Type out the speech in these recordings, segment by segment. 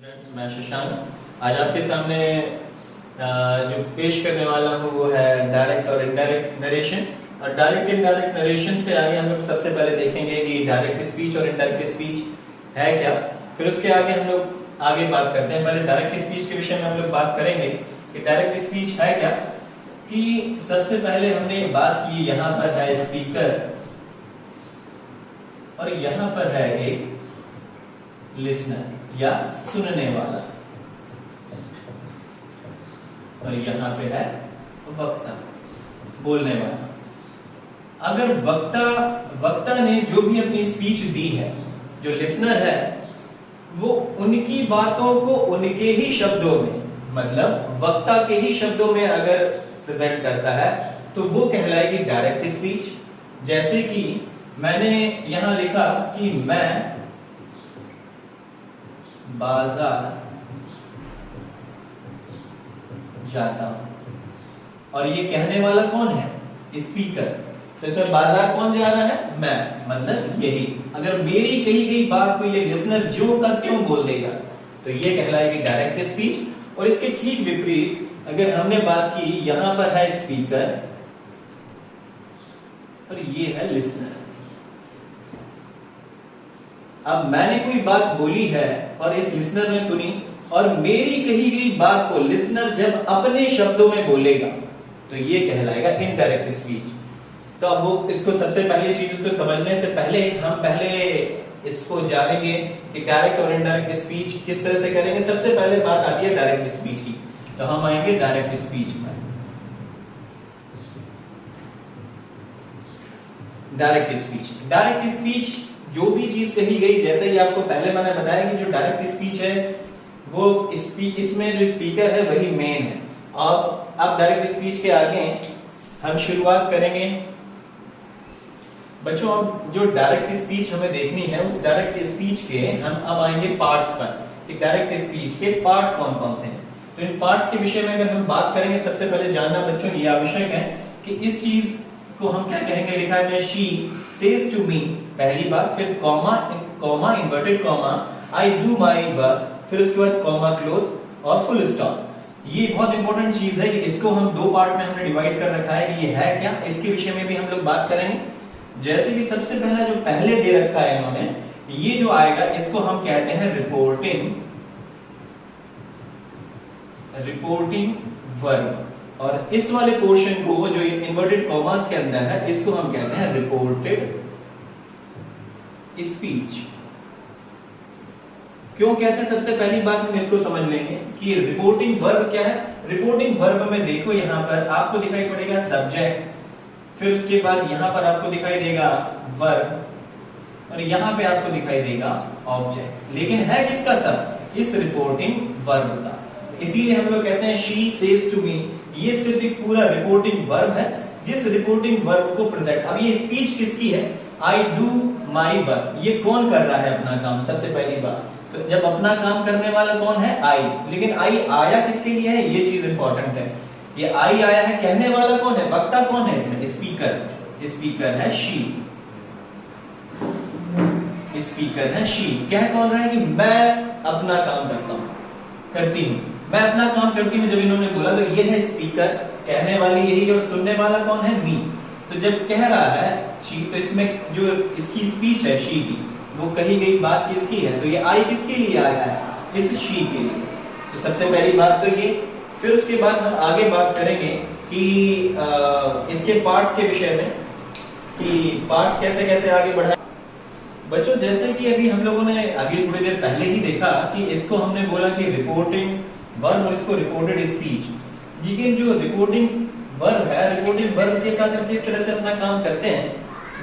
Students, मैं शशांक आज आपके सामने जो पेश करने वाला हूँ वो है डायरेक्ट और इनडायरेक्ट नरेशन। और डायरेक्ट इनडायरेक्ट नरेशन से आगे हम लोग सबसे पहले देखेंगे कि डायरेक्ट स्पीच और इनडायरेक्ट स्पीच है क्या। फिर उसके आगे हम लोग आगे बात करते हैं। पहले डायरेक्ट स्पीच के विषय में हम लोग बात करेंगे कि डायरेक्ट स्पीच है क्या। कि सबसे पहले हमने बात की, यहाँ पर है स्पीकर और यहाँ पर है एक लिसनर या सुनने वाला, और यहां पे है वक्ता, बोलने वाला। अगर वक्ता ने जो भी अपनी स्पीच दी है, जो लिसनर है वो उनकी बातों को उनके ही शब्दों में, मतलब वक्ता के ही शब्दों में अगर प्रेजेंट करता है तो वो कहलाएगी डायरेक्ट स्पीच। जैसे कि मैंने यहां लिखा कि मैं बाजार जाता हूं, और ये कहने वाला कौन है? स्पीकर। तो इसमें बाजार कौन जा रहा है? मैं, मतलब यही। अगर मेरी कही गई बात को ये लिसनर जो का त्यों बोल देगा तो ये कहलाएगी डायरेक्ट स्पीच। और इसके ठीक विपरीत अगर हमने बात की, यहां पर है स्पीकर और ये है लिसनर। अब मैंने कोई बात बोली है और इस लिसनर ने सुनी, और मेरी कही गई बात को लिसनर जब अपने शब्दों में बोलेगा तो ये कहलाएगा इनडायरेक्ट स्पीच। तो अब वो इसको सबसे पहली चीज, इसको समझने से पहले हम इसको जानेंगे कि डायरेक्ट और इनडायरेक्ट स्पीच किस तरह से करेंगे। सबसे पहले बात आती है डायरेक्ट स्पीच की, तो हम आएंगे डायरेक्ट स्पीच में। डायरेक्ट स्पीच जो भी चीज कही गई, जैसे ही आपको पहले मैंने बताया कि जो डायरेक्ट स्पीच है वो इसमें जो स्पीकर है वही मेन है। अब डायरेक्ट स्पीच के आगे हम शुरुआत करेंगे बच्चों। अब जो डायरेक्ट स्पीच हमें देखनी है, उस डायरेक्ट स्पीच के हम अब आएंगे पार्ट्स पर कि डायरेक्ट स्पीच के पार्ट कौन कौन से हैं। तो इन पार्ट्स के विषय में अगर हम बात करेंगे, सबसे पहले जानना बच्चों ये आवश्यक है कि इस चीज को हम क्या कहेंगे। लिखा है शी सेज टू मी, पहली बात, फिर comma inverted comma, I do my work, फिर उसके बाद कॉमा क्लोथ और फुल स्टॉप। ये बहुत इंपॉर्टेंट चीज है कि इसको हम दो पार्ट में हमने डिवाइड कर रखा है कि ये है क्या, इसके विषय में भी हम लोग बात करेंगे। जैसे कि सबसे पहला जो पहले दे रखा है इन्होंने, ये जो आएगा इसको हम कहते हैं रिपोर्टिंग वर्ब, और इस वाले पोर्शन को जो इन्वर्टेड कॉमास के अंदर है इसको हम कहते हैं रिपोर्टेड स्पीच। क्यों कहते हैं? सबसे पहली बात हम इसको समझ लेंगे कि रिपोर्टिंग वर्ब क्या है। रिपोर्टिंग वर्ब में देखो, यहां पर आपको दिखाई पड़ेगा सब्जेक्ट, फिर उसके बाद यहां पर आपको दिखाई देगा वर्ब, और यहां पे आपको दिखाई देगा ऑब्जेक्ट। लेकिन है किसका सब? इस रिपोर्टिंग वर्ब का। इसीलिए हम लोग कहते हैं शी सेज टू मी, ये सिर्फ एक पूरा रिपोर्टिंग वर्ब है जिस रिपोर्टिंग वर्ब को प्रेजेंट। अब ये स्पीच किसकी है? I do my work. ये कौन कर रहा है अपना काम? सबसे पहली बात तो जब अपना काम करने वाला कौन है? आई। लेकिन आई आया किसके लिए है? ये चीज इंपॉर्टेंट है। ये आई आया है, कहने वाला कौन है? वक्ता कौन है इसमें? स्पीकर है शी। स्पीकर है शी। कह कौन रहा है कि मैं अपना काम करती हूं, मैं अपना काम करती हूं। जब इन्होंने बोला तो ये है स्पीकर, कहने वाली यही, और सुनने वाला कौन है? मी। तो जब कह रहा है शी, तो इसमें जो इसकी स्पीच है शी की, वो कही गई बात किसकी है? तो ये आई किसके लिए आया है? इस शी के लिए। तो सबसे पहली बात तो ये। फिर उसके बाद हम आगे बात करेंगे कि इसके पार्ट्स के विषय में, कि पार्ट्स कैसे कैसे आगे बढ़ाए। बच्चों जैसे कि अभी हम लोगों ने अभी थोड़ी देर पहले ही देखा कि इसको हमने बोला कि रिपोर्टिंग वर्ब और इसको रिपोर्टेड स्पीच। लेकिन जो रिपोर्टिंग वर्ब है, रिपोर्टिंग वर्ब के साथ हम किस तरह से अपना काम करते हैं,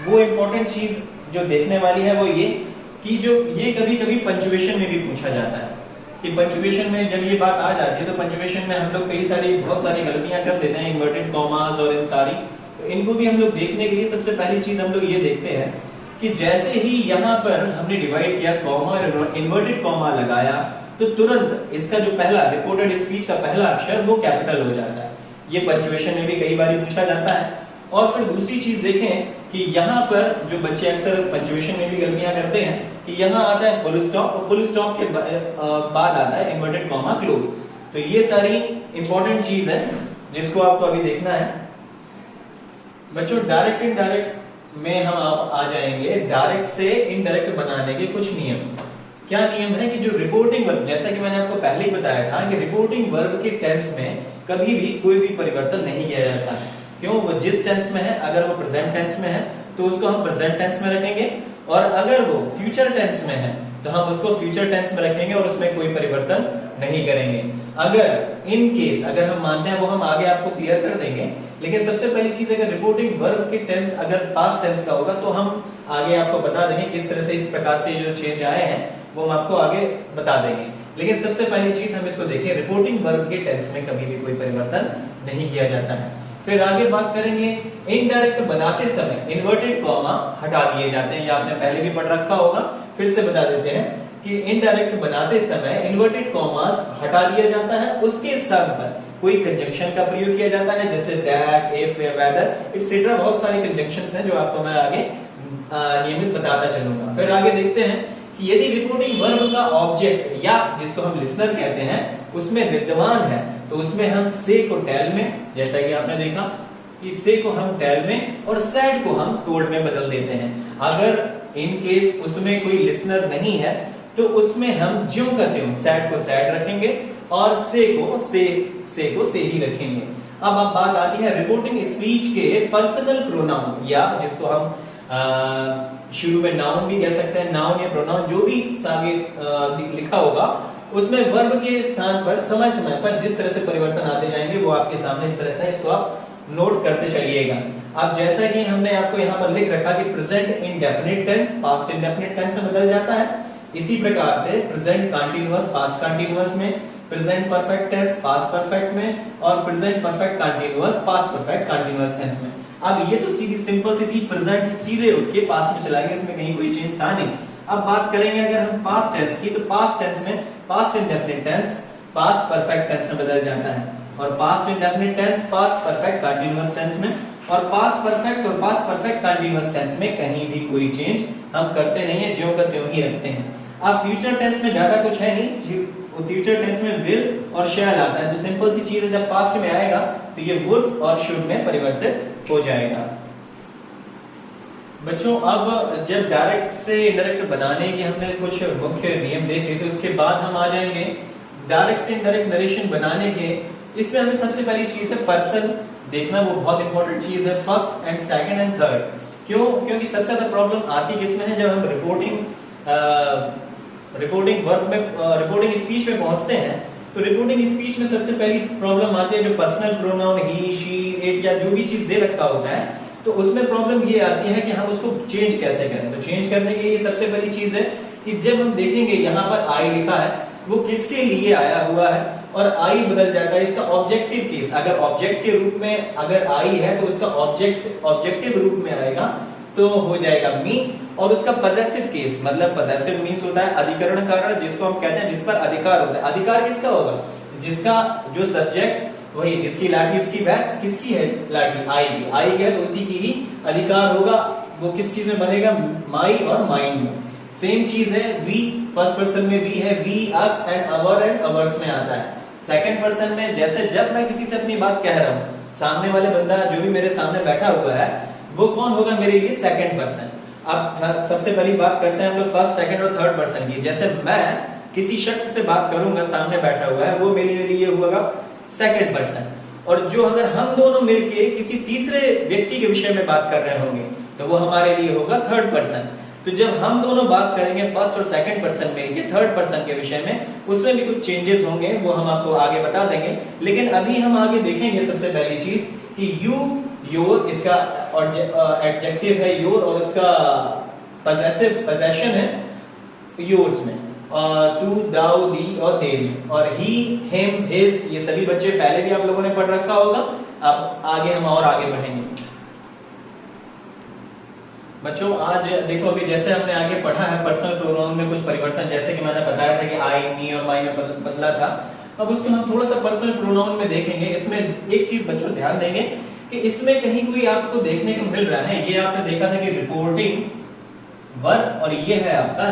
वो इंपॉर्टेंट चीज जो देखने वाली है वो ये कि जो ये कभी कभी पंचुएशन में भी पूछा जाता है कि पंचुएशन में जब ये बात आ जाती है तो पंचुएशन में हम लोग बहुत सारी गलतियां कर देते हैं, इन्वर्टेड कॉमास और इन सारी। तो इनको भी हम लोग देखने के लिए सबसे पहली चीज हम लोग ये देखते हैं कि जैसे ही यहाँ पर हमने डिवाइड किया, कॉमा और इन्वर्टेड कॉमा लगाया, तो तुरंत इसका जो पहला रिपोर्टेड स्पीच का पहला अक्षर वो कैपिटल हो जाता है। ये पंचुएशन में भी कई बार पूछा जाता है। और फिर दूसरी चीज देखें कि यहाँ पर जो बच्चे अक्सर पंक्चुएशन में भी गलतियां करते हैं कि यहाँ आता है फुल स्टॉप और फुल स्टॉप के बाद आता है इन्वर्टेड कॉमा क्लोज। तो ये सारी इंपॉर्टेंट चीज है जिसको आपको अभी देखना है। बच्चों डायरेक्ट इनडायरेक्ट में हम आ जाएंगे डायरेक्ट से इनडायरेक्ट बनाने के कुछ नियम। क्या नियम है कि जो रिपोर्टिंग वर्ब, जैसा कि मैंने आपको पहले ही बताया था कि रिपोर्टिंग वर्ब के टेंस में कभी भी कोई भी परिवर्तन नहीं किया जाता है। क्यों? वो जिस टेंस में है, अगर वो प्रेजेंट टेंस में है तो उसको हम प्रेजेंट टेंस में रखेंगे, और अगर वो फ्यूचर टेंस में है तो हम उसको फ्यूचर टेंस में रखेंगे और उसमें कोई परिवर्तन नहीं करेंगे। अगर इन केस अगर हम मानते हैं वो हम आगे आपको क्लियर कर देंगे, लेकिन सबसे पहली चीज अगर रिपोर्टिंग वर्ब के टेंस अगर पास्ट टेंस का होगा तो हम आगे आपको बता देंगे किस तरह से इस प्रकार से जो चेंज आए हैं वो हम आपको आगे बता देंगे। लेकिन सबसे पहली चीज हम इसको देखें, रिपोर्टिंग वर्ब के टेंस में कभी भी कोई परिवर्तन नहीं किया जाता है। फिर आगे बात करेंगे इनडायरेक्ट बनाते समय इन्वर्टेड कॉमा हटा दिए जाते हैं। ये आपने पहले भी पढ़ रखा होगा, फिर से बता देते हैं कि इनडायरेक्ट बनाते समय इन्वर्टेड कॉमास हटा दिया जाता है, उसके स्थान पर कोई कंजंक्शन का प्रयोग किया जाता है, जैसे दैट, इफ, वेदर एक्सेट्रा। बहुत सारे कंजंक्शंस हैं जो आपको मैं आगे नियमित बताता चलूंगा। फिर आगे देखते हैं कि यदि रिपोर्टिंग वर्ब का ऑब्जेक्ट या जिसको हम लिसनर कहते हैं उसमें विद्यमान है तो उसमें हम से को टेल में, जैसा कि आपने देखा कि से को हम टेल में और सैड को हम टोल्ड में बदल देते हैं। अगर इन केस उसमें कोई लिसनर नहीं है तो उसमें हम ज्यों कहते हो सैड को सैड रखेंगे और से को से ही रखेंगे। अब बात आती है रिपोर्टिंग स्पीच के पर्सनल प्रोनाउन, या जिसको हम शुरू में नाउन भी कह सकते हैं, नाउन या प्रोनाउन जो भी आगे लिखा होगा उसमें वर्ब के स्थान पर समय समय पर जिस तरह से परिवर्तन आते जाएंगे वो आपके सामने इस तरह से, इसको आप नोट करते चलिएगा। अब जैसा कि हमने आपको यहाँ पर लिख रखा कि present indefinite tense past indefinite tense में बदल जाता है, इसी प्रकार से प्रेजेंट कंटीन्यूअस पास्ट कंटीन्यूअस में, present perfect tense past perfect में और present perfect continuous past perfect continuous tense में। अब ये तो सीधी सिंपल सी थी, प्रेजेंट सीधे उठ के पास्ट में चला गया, इसमें कहीं कोई चेंज था नहीं। अब बात करेंगे अगर हम पास्ट टेंस की, तो पास्ट टेंस में past indefinite tense past perfect tense में बदल जाता है, और past indefinite tense past perfect continuous tense में, और पास्ट परफेक्ट और पास्ट परफेक्ट कंटीन्यूअस टेंस में कहीं भी कोई चेंज हम करते नहीं है, ज्यों का त्यों ही रखते हैं। अब फ्यूचर टेंस में ज्यादा कुछ है नहीं, फ्यूचर टेंस में विल और शैल आता है, तो सिंपल सी चीज है, जब पास्ट में आएगा तो ये वुड और शुड में परिवर्तित हो जाएगा। बच्चों अब जब डायरेक्ट से इनडायरेक्ट बनाने के हमने कुछ मुख्य नियम देख लिए, तो उसके बाद हम आ जाएंगे डायरेक्ट से इनडायरेक्ट नरेशन बनाने के। इसमें हमें सबसे पहली चीज है पर्सन देखना, वो बहुत इंपॉर्टेंट चीज है, first and second and third. क्यों? क्योंकि सबसे ज्यादा प्रॉब्लम आती किसमें है, जब हम रिपोर्टिंग वर्क में रिपोर्टिंग स्पीच में पहुंचते हैं, तो रिपोर्टिंग स्पीच में सबसे पहली प्रॉब्लम आती है जो personal pronoun he, she, it या जो भी चीज दे रखा होता है, तो उसमें प्रॉब्लम ये आती है कि हम उसको चेंज कैसे करें। तो चेंज करने के लिए सबसे पहली चीज है कि जब हम देखेंगे यहाँ पर आई लिखा है, वो किसके लिए आया हुआ है, और आई बदल जाता है इसका ऑब्जेक्टिव केस। अगर ऑब्जेक्ट के रूप में अगर आई है तो उसका ऑब्जेक्टिव रूप में आएगा तो हो जाएगा मी, और उसका पजेसिव केस, मतलब पजेसिव मीन्स होता है अधिकरण कारण, जिसको हम कहते हैं जिस पर अधिकार होता है। अधिकार किसका होगा? जिसका जो सब्जेक्ट वही, जिसकी लाठी उसकी भैंस, किसकी है लाठी? आई की। आई की है तो उसी की ही अधिकार होगा। वो किस चीज में बनेगा? माई और माइंड में। सेम चीज है वी, फर्स्ट पर्सन में वी है, we, us and our and ours में आता है। सेकंड पर्सन में जैसे जब मैं किसी से अपनी बात कह रहा हूं, सामने वाले बंदा जो भी मेरे सामने बैठा हुआ है वो कौन होगा मेरे लिए? Second person. अब सबसे पहली बात करते हैं हम लोग फर्स्ट, सेकंड और थर्ड पर्सन की। जैसे मैं किसी शख्स से बात करूंगा, सामने बैठा हुआ है, वो मेरे लिए होगा सेकंड पर्सन, और जो अगर हम दोनों मिलके किसी तीसरे व्यक्ति के विषय में बात कर रहे होंगे तो वो हमारे लिए होगा थर्ड पर्सन। तो जब हम दोनों बात करेंगे फर्स्ट और सेकंड पर्सन में, ये थर्ड पर्सन के विषय में, उसमें भी कुछ चेंजेस होंगे, वो हम आपको आगे बता देंगे। लेकिन अभी हम आगे देखेंगे सबसे पहली चीज कि यू, योर, इसका एडजेक्टिव है योर, और उसका पोजेशन है योर्स में, टू, दाउ, दी और देर में, और ही, हिम, हिज, ये सभी बच्चे पहले भी आप लोगों ने पढ़ रखा होगा। अब आगे हम और आगे बढ़ेंगे। बच्चों आज देखो, अभी जैसे हमने आगे पढ़ा है पर्सनल प्रोनाउन में कुछ परिवर्तन, जैसे कि मैंने बताया था कि आई, मी और माई में बदला था। अब उसको हम थोड़ा सा पर्सनल प्रोनाउन में देखेंगे। इसमें एक चीज बच्चों ध्यान देंगे कि इसमें कहीं कोई आपको देखने को मिल रहा है, ये आपने देखा था कि रिपोर्टिंग वर्ब और ये है आपका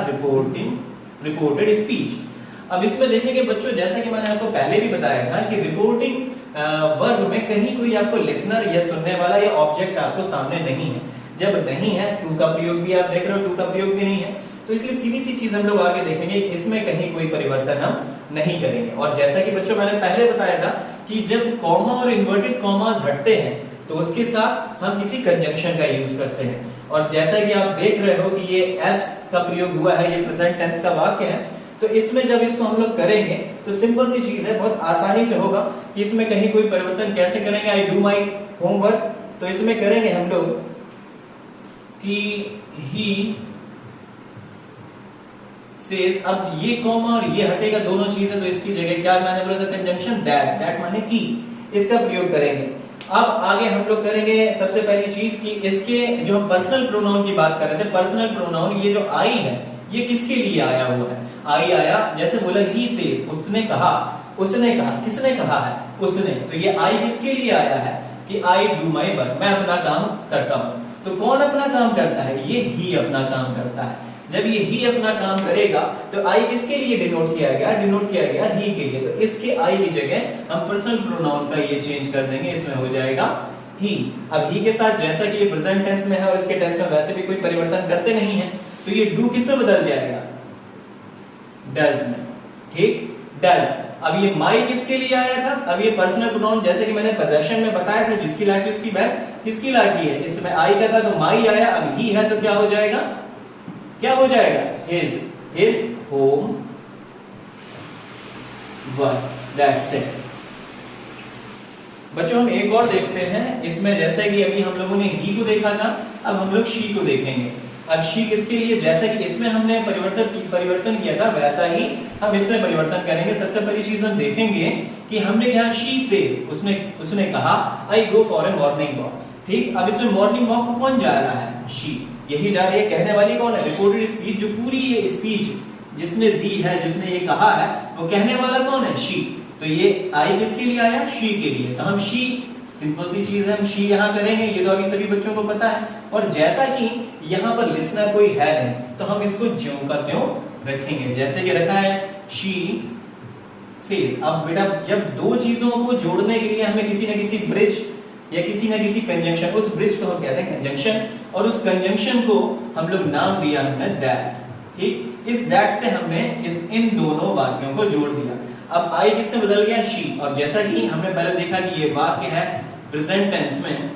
रिपोर्टेड स्पीच। अब इसमें देखेंगे बच्चों, जैसा कि मैंने आपको पहले भी बताया था कि रिपोर्टिंग वर्ब में कहीं कोई आपको लिसनर या सुनने वाला या ऑब्जेक्ट आपको सामने नहीं है। जब नहीं है, टू का प्रयोग भी आप देख रहे हो, टू का प्रयोग भी नहीं है, तो इसलिए सीधी सी चीज हम लोग आगे देखेंगे, इसमें कहीं कोई परिवर्तन हम नहीं करेंगे। और जैसा कि बच्चों मैंने पहले बताया था कि जब कॉमा और इन्वर्टेड कॉमास हटते हैं तो उसके साथ हम किसी कंजंक्शन का यूज करते हैं। और जैसा कि आप देख रहे हो कि ये एस का प्रयोग हुआ है, ये प्रेजेंट टेंस का वाक्य है, तो इसमें जब इसको हम लोग करेंगे तो सिंपल सी चीज है, बहुत आसानी से होगा कि इसमें कहीं कोई परिवर्तन कैसे करेंगे। आई डू माई होमवर्क, तो इसमें करेंगे हम लोग कि ही सेज, अब ये कॉमा और ये हटेगा, दोनों चीजें, तो इसकी जगह क्या मैंने बोला था कंजंक्शन दैट माने की, इसका प्रयोग करेंगे। अब आगे हम लोग करेंगे सबसे पहली चीज कि इसके जो हम पर्सनल प्रोनाउन की बात कर रहे थे, पर्सनल प्रोनाउन ये जो आई है ये किसके लिए आया हुआ है। आई आया, जैसे बोला ही से, उसने कहा, किसने कहा है, उसने, तो ये आई किसके लिए आया है कि आई डू माई वर्क, मैं अपना काम करता हूं। तो कौन अपना काम करता है, ये ही अपना काम करता है। जब ये ही अपना काम करेगा तो आई किसके लिए डिनोट किया गया, ही के लिए, तो इसके आई की जगह हम पर्सनल प्रोनाउन का ये चेंज कर देंगे, इसमें हो जाएगा ही। अब ही के साथ जैसा कि ये प्रेजेंट टेंस में है और इसके टेंस में वैसे भी कोई परिवर्तन करते नहीं है, तो ये डू किस में बदल जाएगा, डज में, ठीक, डज। अब ये माई किसके लिए आया था, अब ये पर्सनल प्रोनाउन जैसे कि मैंने पोजेशन में बताया था, जिसकी लाठी उसकी बैग, किसकी लाठी है, इसमें आई का था तो माई आया, अब ही है तो क्या हो जाएगा, his home work, that's it। बच्चों हम एक और देखते हैं इसमें, जैसे कि अभी हम लोगों ने ही को देखा था, अब हम लोग शी को देखेंगे। अब शी किसके लिए, जैसा कि इसमें हमने परिवर्तन किया था वैसा ही हम इसमें परिवर्तन करेंगे। सबसे पहली चीज हम देखेंगे कि हमने यहाँ शी सेज, उसने कहा I go for a morning walk, ठीक। अब इसमें मॉर्निंग वॉक को कौन जा रहा है, शी, यही जा रही है। कहने वाली कौन है, रिपोर्टेड स्पीच, जो पूरी ये स्पीच जिसने दी है, जिसने ये कहा है, वो कहने वाला कौन है, शी। तो ये आई किसके लिए आया, शी के लिए, तो हम शी, सिंपल सी चीज है, हम शी यहां करेंगे, ये तो अभी सभी बच्चों को पता है। और जैसा कि यहां पर लिसनर कोई है नहीं, तो हम इसको ज्यों का त्यों रखेंगे, जैसे कि रखा है शी सेज। अब बेटा जब दो चीजों को जोड़ने के लिए हमें किसी न किसी ब्रिज या किसी न किसी कंजंक्शन, उस ब्रिज को हम कहते हैं कंजंक्शन, और उस कंजंक्शन को हम लोग नाम दिया हमने दैट, ठीक। इस दैट से हमने इन दोनों वाक्यों को जोड़ दिया। अब आई किससे बदल गया, शी। और जैसा कि हमने पहले देखा कि ये वाक्य है प्रेजेंट टेंस में,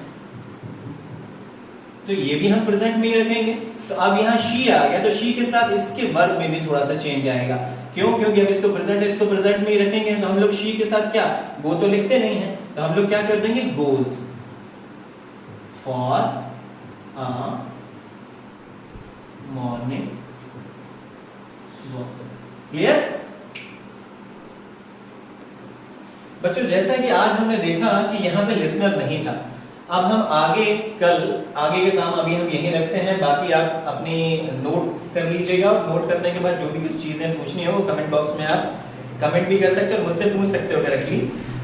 तो ये भी हम प्रेजेंट में ही रखेंगे। तो अब यहाँ शी आ गया, तो शी के साथ इसके वर्ब में भी थोड़ा सा चेंज आएगा। क्यों, क्योंकि अब इसको प्रेजेंट है, इसको प्रेजेंट में ही रखेंगे, तो हम लोग शी के साथ क्या, गो तो लिखते नहीं है, तो हम लोग क्या कर देंगे, goes for a morning walk. Clear बच्चों, जैसा कि आज हमने देखा कि यहाँ पे लिसनर नहीं था। अब हम आगे का काम अभी हम यहीं रखते हैं, बाकी आप अपनी नोट कर लीजिएगा। नोट करने के बाद जो भी कुछ चीजें पूछनी है वो कमेंट बॉक्स में आप कमेंट भी कर सकते हो, मुझसे पूछ सकते हो डायरेक्टली।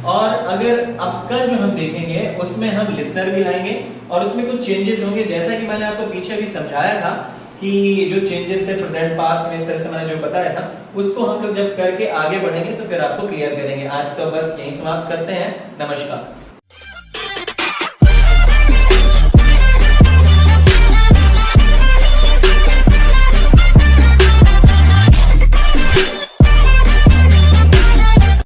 और अगर अब कल जो हम देखेंगे उसमें हम लिसनर भी लाएंगे और उसमें कुछ चेंजेस होंगे, जैसा कि मैंने आपको पीछे भी समझाया था कि जो चेंजेस थे प्रेजेंट पास्ट में, इस तरह से मैंने जो बताया था, उसको हम लोग जब करके आगे बढ़ेंगे तो फिर आपको क्लियर करेंगे। आज का बस यहीं समाप्त करते हैं। नमस्कार।